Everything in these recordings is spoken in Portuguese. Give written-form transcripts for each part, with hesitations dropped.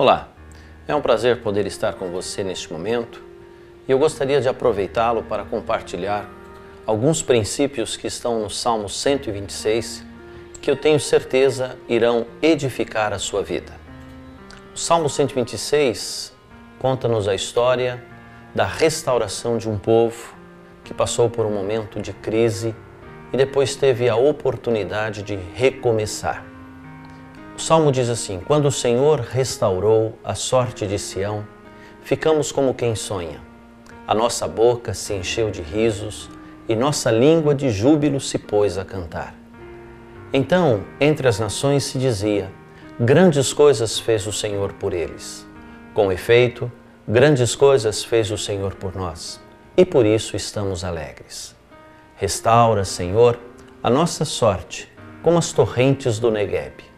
Olá, é um prazer poder estar com você neste momento e eu gostaria de aproveitá-lo para compartilhar alguns princípios que estão no Salmo 126 que eu tenho certeza irão edificar a sua vida. O Salmo 126 conta-nos a história da restauração de um povo que passou por um momento de crise e depois teve a oportunidade de recomeçar. O Salmo diz assim: quando o Senhor restaurou a sorte de Sião, ficamos como quem sonha. A nossa boca se encheu de risos e nossa língua de júbilo se pôs a cantar. Então, entre as nações se dizia: grandes coisas fez o Senhor por eles. Com efeito, grandes coisas fez o Senhor por nós, e por isso estamos alegres. Restaura, Senhor, a nossa sorte, como as torrentes do Neguebe.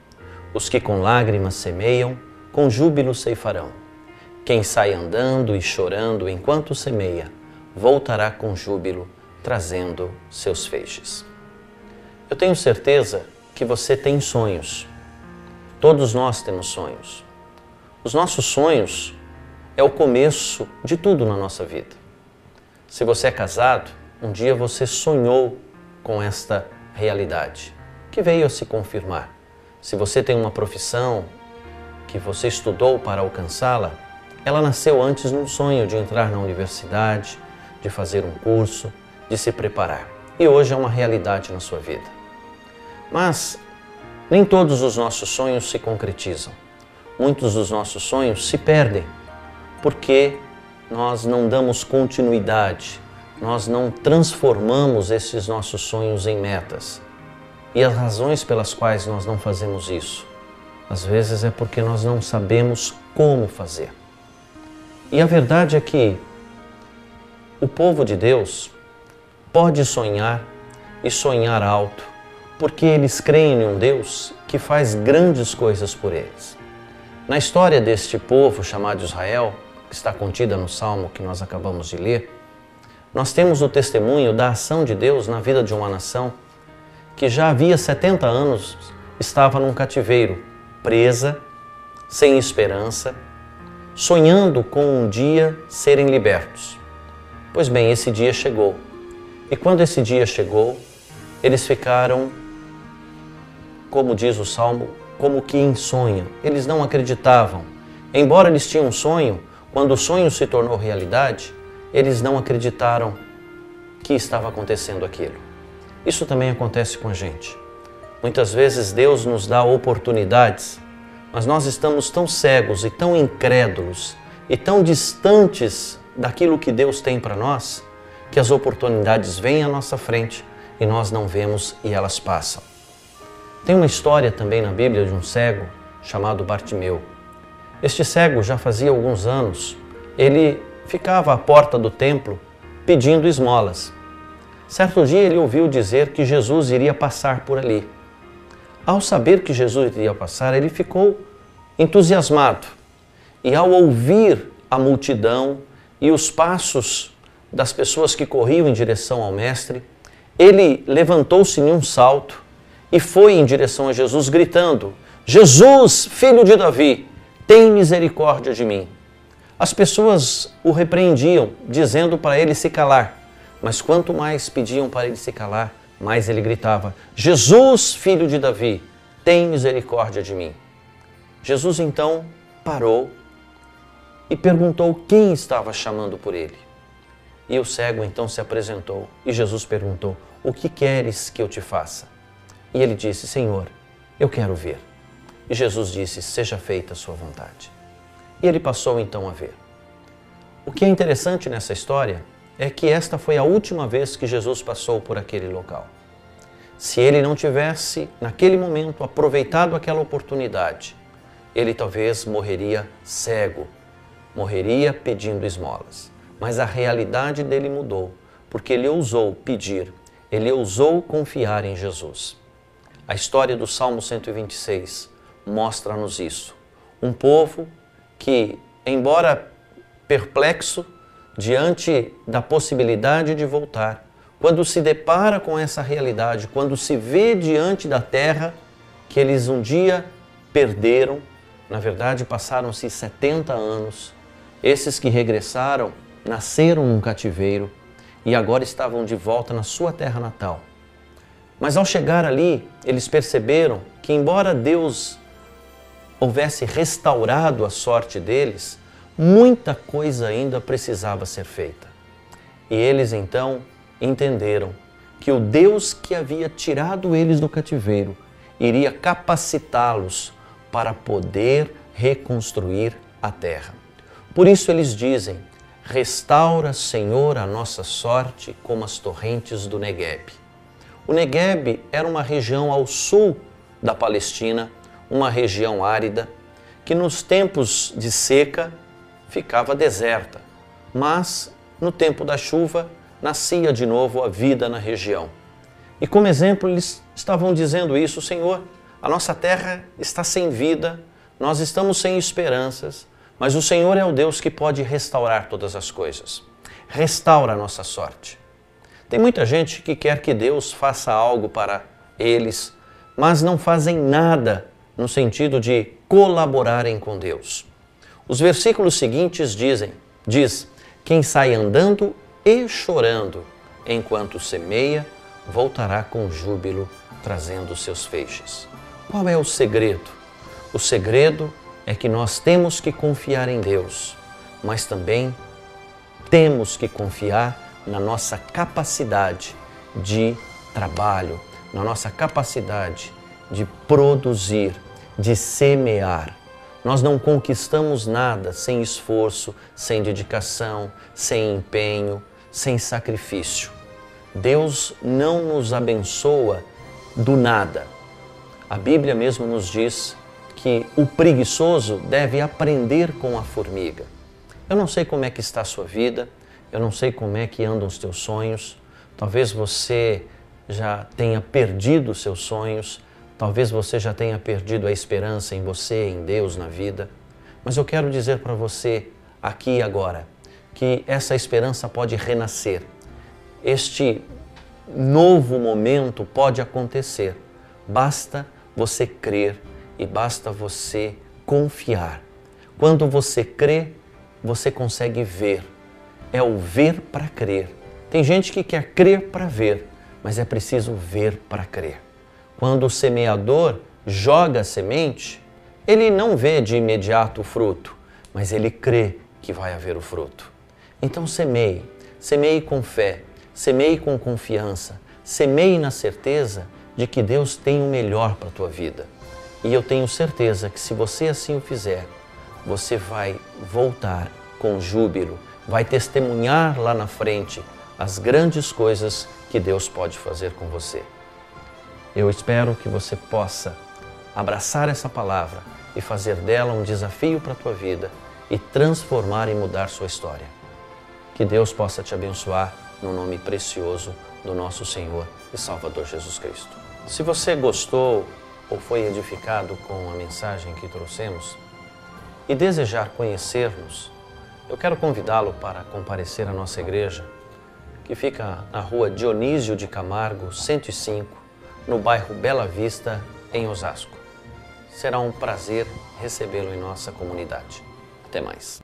Os que com lágrimas semeiam, com júbilo ceifarão. Quem sai andando e chorando enquanto semeia, voltará com júbilo, trazendo seus feixes. Eu tenho certeza que você tem sonhos. Todos nós temos sonhos. Os nossos sonhos é o começo de tudo na nossa vida. Se você é casado, um dia você sonhou com esta realidade, que veio a se confirmar. Se você tem uma profissão que você estudou para alcançá-la, ela nasceu antes num sonho de entrar na universidade, de fazer um curso, de se preparar. E hoje é uma realidade na sua vida. Mas nem todos os nossos sonhos se concretizam. Muitos dos nossos sonhos se perdem porque nós não damos continuidade, nós não transformamos esses nossos sonhos em metas. E as razões pelas quais nós não fazemos isso, às vezes é porque nós não sabemos como fazer. E a verdade é que o povo de Deus pode sonhar e sonhar alto, porque eles creem em um Deus que faz grandes coisas por eles. Na história deste povo chamado Israel, que está contida no Salmo que nós acabamos de ler, nós temos o testemunho da ação de Deus na vida de uma nação que já havia 70 anos estava num cativeiro, presa, sem esperança, sonhando com um dia serem libertos. Pois bem, esse dia chegou. E quando esse dia chegou, eles ficaram, como diz o Salmo, como que em sonho. Eles não acreditavam. Embora eles tinham um sonho, quando o sonho se tornou realidade, eles não acreditaram que estava acontecendo aquilo. Isso também acontece com a gente. Muitas vezes Deus nos dá oportunidades, mas nós estamos tão cegos e tão incrédulos e tão distantes daquilo que Deus tem para nós, que as oportunidades vêm à nossa frente e nós não vemos e elas passam. Tem uma história também na Bíblia de um cego chamado Bartimeu. Este cego já fazia alguns anos, ele ficava à porta do templo pedindo esmolas. Certo dia ele ouviu dizer que Jesus iria passar por ali. Ao saber que Jesus iria passar, ele ficou entusiasmado. E ao ouvir a multidão e os passos das pessoas que corriam em direção ao Mestre, ele levantou-se em um salto e foi em direção a Jesus gritando: Jesus, filho de Davi, tem misericórdia de mim. As pessoas o repreendiam, dizendo para ele se calar. Mas quanto mais pediam para ele se calar, mais ele gritava: Jesus, filho de Davi, tem misericórdia de mim. Jesus então parou e perguntou quem estava chamando por ele. E o cego então se apresentou e Jesus perguntou: o que queres que eu te faça? E ele disse: Senhor, eu quero ver. E Jesus disse: seja feita a sua vontade. E ele passou então a ver. O que é interessante nessa história é que esta foi a última vez que Jesus passou por aquele local. Se ele não tivesse, naquele momento, aproveitado aquela oportunidade, ele talvez morreria cego, morreria pedindo esmolas. Mas a realidade dele mudou, porque ele ousou pedir, ele ousou confiar em Jesus. A história do Salmo 126 mostra-nos isso. Um povo que, embora perplexo, diante da possibilidade de voltar, quando se depara com essa realidade, quando se vê diante da terra que eles um dia perderam, Na verdade, passaram-se 70 anos. Esses que regressaram nasceram num cativeiro e agora estavam de volta na sua terra natal. Mas ao chegar ali, eles perceberam que, embora Deus houvesse restaurado a sorte deles, muita coisa ainda precisava ser feita. E eles então entenderam que o Deus que havia tirado eles do cativeiro iria capacitá-los para poder reconstruir a terra. Por isso eles dizem: restaura, Senhor, a nossa sorte como as torrentes do Negueb. O Negueb era uma região ao sul da Palestina, uma região árida, que nos tempos de seca ficava deserta, mas no tempo da chuva nascia de novo a vida na região. E como exemplo eles estavam dizendo isso: Senhor, a nossa terra está sem vida, nós estamos sem esperanças, mas o Senhor é o Deus que pode restaurar todas as coisas. Restaura a nossa sorte. Tem muita gente que quer que Deus faça algo para eles, mas não fazem nada no sentido de colaborarem com Deus. Os versículos seguintes diz: quem sai andando e chorando enquanto semeia, voltará com júbilo, trazendo seus feixes. Qual é o segredo? O segredo é que nós temos que confiar em Deus, mas também temos que confiar na nossa capacidade de trabalho, na nossa capacidade de produzir, de semear. Nós não conquistamos nada sem esforço, sem dedicação, sem empenho, sem sacrifício. Deus não nos abençoa do nada. A Bíblia mesmo nos diz que o preguiçoso deve aprender com a formiga. Eu não sei como é que está a sua vida, eu não sei como é que andam os teus sonhos. Talvez você já tenha perdido os seus sonhos, talvez você já tenha perdido a esperança em você, em Deus, na vida. Mas eu quero dizer para você, aqui e agora, que essa esperança pode renascer. Este novo momento pode acontecer. Basta você crer e basta você confiar. Quando você crê, você consegue ver. É o ver para crer. Tem gente que quer crer para ver, mas é preciso ver para crer. Quando o semeador joga a semente, ele não vê de imediato o fruto, mas ele crê que vai haver o fruto. Então semeie, semeie com fé, semeie com confiança, semeie na certeza de que Deus tem o melhor para a tua vida. E eu tenho certeza que se você assim o fizer, você vai voltar com júbilo, vai testemunhar lá na frente as grandes coisas que Deus pode fazer com você. Eu espero que você possa abraçar essa palavra e fazer dela um desafio para a tua vida e transformar e mudar sua história. Que Deus possa te abençoar no nome precioso do nosso Senhor e Salvador Jesus Cristo. Se você gostou ou foi edificado com a mensagem que trouxemos e desejar conhecer-nos, eu quero convidá-lo para comparecer à nossa igreja, que fica na rua Dionísio de Camargo, 105, no bairro Bela Vista, em Osasco. Será um prazer recebê-lo em nossa comunidade. Até mais.